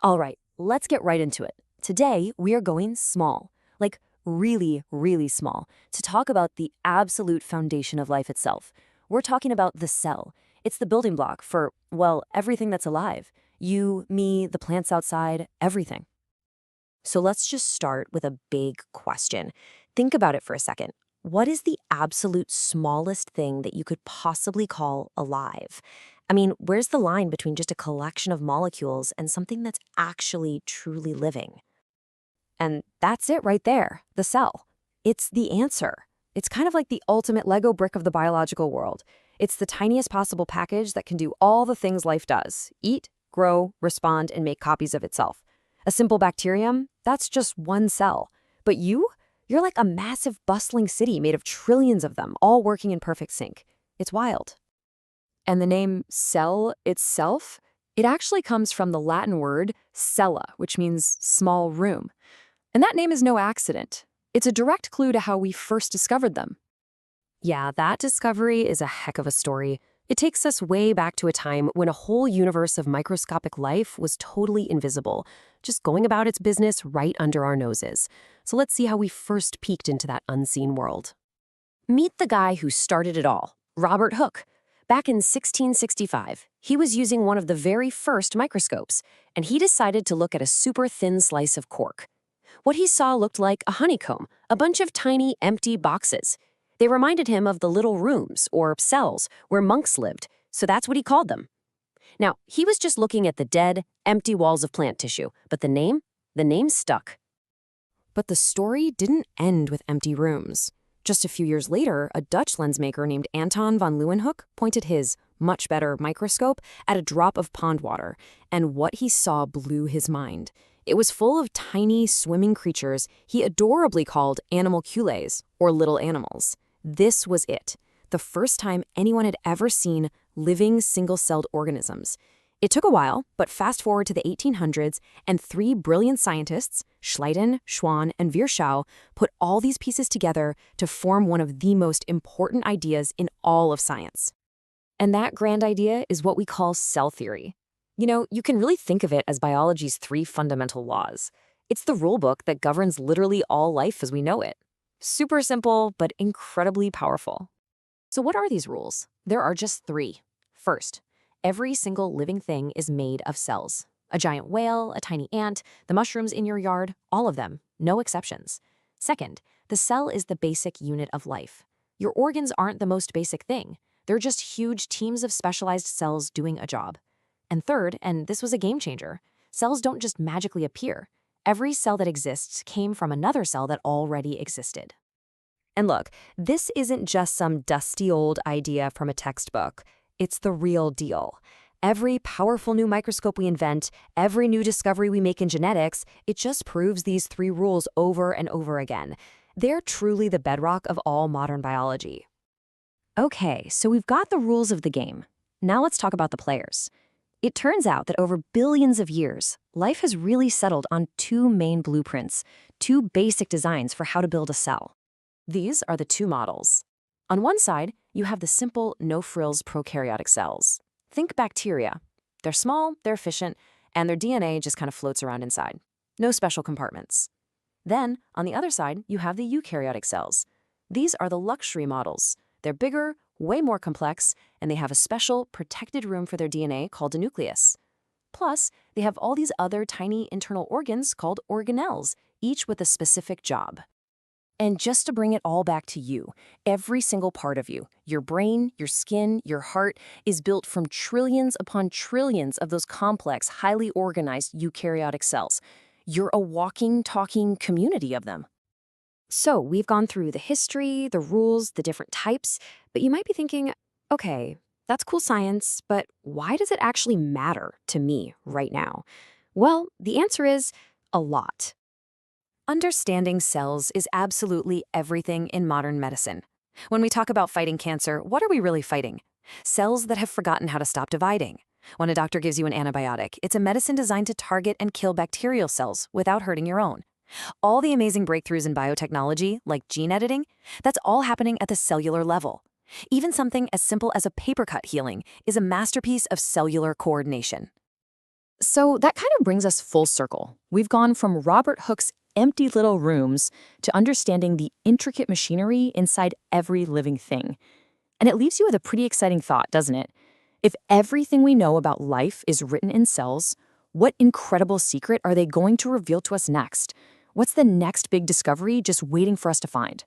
All right, let's get right into it. Today, we are going small, like really, really small, to talk about the absolute foundation of life itself. We're talking about the cell. It's the building block for, well, everything that's alive. You, me, the plants outside, everything. So let's just start with a big question. Think about it for a second. What is the absolute smallest thing that you could possibly call alive? I mean, where's the line between just a collection of molecules and something that's actually truly living? And that's it right there, the cell. It's the answer. It's kind of like the ultimate Lego brick of the biological world. It's the tiniest possible package that can do all the things life does: eat, grow, respond, and make copies of itself. A simple bacterium, that's just one cell. But you're like a massive bustling city made of trillions of them, all working in perfect sync. It's wild. And the name cell itself, it actually comes from the Latin word cella, which means small room. And that name is no accident. It's a direct clue to how we first discovered them. Yeah, that discovery is a heck of a story. It takes us way back to a time when a whole universe of microscopic life was totally invisible, just going about its business right under our noses. So let's see how we first peeked into that unseen world. Meet the guy who started it all, Robert Hooke. Back in 1665, he was using one of the very first microscopes, and he decided to look at a super thin slice of cork. What he saw looked like a honeycomb, a bunch of tiny, empty boxes. They reminded him of the little rooms, or cells, where monks lived, so that's what he called them. Now, he was just looking at the dead, empty walls of plant tissue, but the name stuck. But the story didn't end with empty rooms. Just a few years later, a Dutch lensmaker named Anton van Leeuwenhoek pointed his much better microscope at a drop of pond water, and what he saw blew his mind. It was full of tiny, swimming creatures he adorably called animalcules, or little animals. This was it, the first time anyone had ever seen living single-celled organisms. It took a while, but fast forward to the 1800s, and three brilliant scientists, Schleiden, Schwann, and Virchow, put all these pieces together to form one of the most important ideas in all of science. And that grand idea is what we call cell theory. You know, you can really think of it as biology's three fundamental laws. It's the rulebook that governs literally all life as we know it. Super simple, but incredibly powerful. So what are these rules? There are just three. First, every single living thing is made of cells. A giant whale, a tiny ant, the mushrooms in your yard, all of them, no exceptions. Second, the cell is the basic unit of life. Your organs aren't the most basic thing. They're just huge teams of specialized cells doing a job. And third, and this was a game changer, cells don't just magically appear. Every cell that exists came from another cell that already existed. And look, this isn't just some dusty old idea from a textbook. It's the real deal. Every powerful new microscope we invent, every new discovery we make in genetics, it just proves these three rules over and over again. They're truly the bedrock of all modern biology. Okay, so we've got the rules of the game. Now let's talk about the players. It turns out that over billions of years, life has really settled on two main blueprints, two basic designs for how to build a cell. These are the two models. On one side, you have the simple, no-frills prokaryotic cells. Think bacteria. They're small, they're efficient, and their DNA just kind of floats around inside. No special compartments. Then, on the other side, you have the eukaryotic cells. These are the luxury models. They're bigger, way more complex, and they have a special, protected room for their DNA called a nucleus. Plus, they have all these other tiny internal organs called organelles, each with a specific job. And just to bring it all back to you, every single part of you, your brain, your skin, your heart, is built from trillions upon trillions of those complex, highly organized eukaryotic cells. You're a walking, talking community of them. So we've gone through the history, the rules, the different types, but you might be thinking, okay, that's cool science, but why does it actually matter to me right now? Well, the answer is a lot. Understanding cells is absolutely everything in modern medicine. When we talk about fighting cancer, what are we really fighting? Cells that have forgotten how to stop dividing. When a doctor gives you an antibiotic, it's a medicine designed to target and kill bacterial cells without hurting your own. All the amazing breakthroughs in biotechnology, like gene editing, that's all happening at the cellular level. Even something as simple as a paper cut healing is a masterpiece of cellular coordination. So that kind of brings us full circle. We've gone from Robert Hooke's empty little rooms to understanding the intricate machinery inside every living thing. And it leaves you with a pretty exciting thought, doesn't it? If everything we know about life is written in cells, what incredible secret are they going to reveal to us next? What's the next big discovery just waiting for us to find?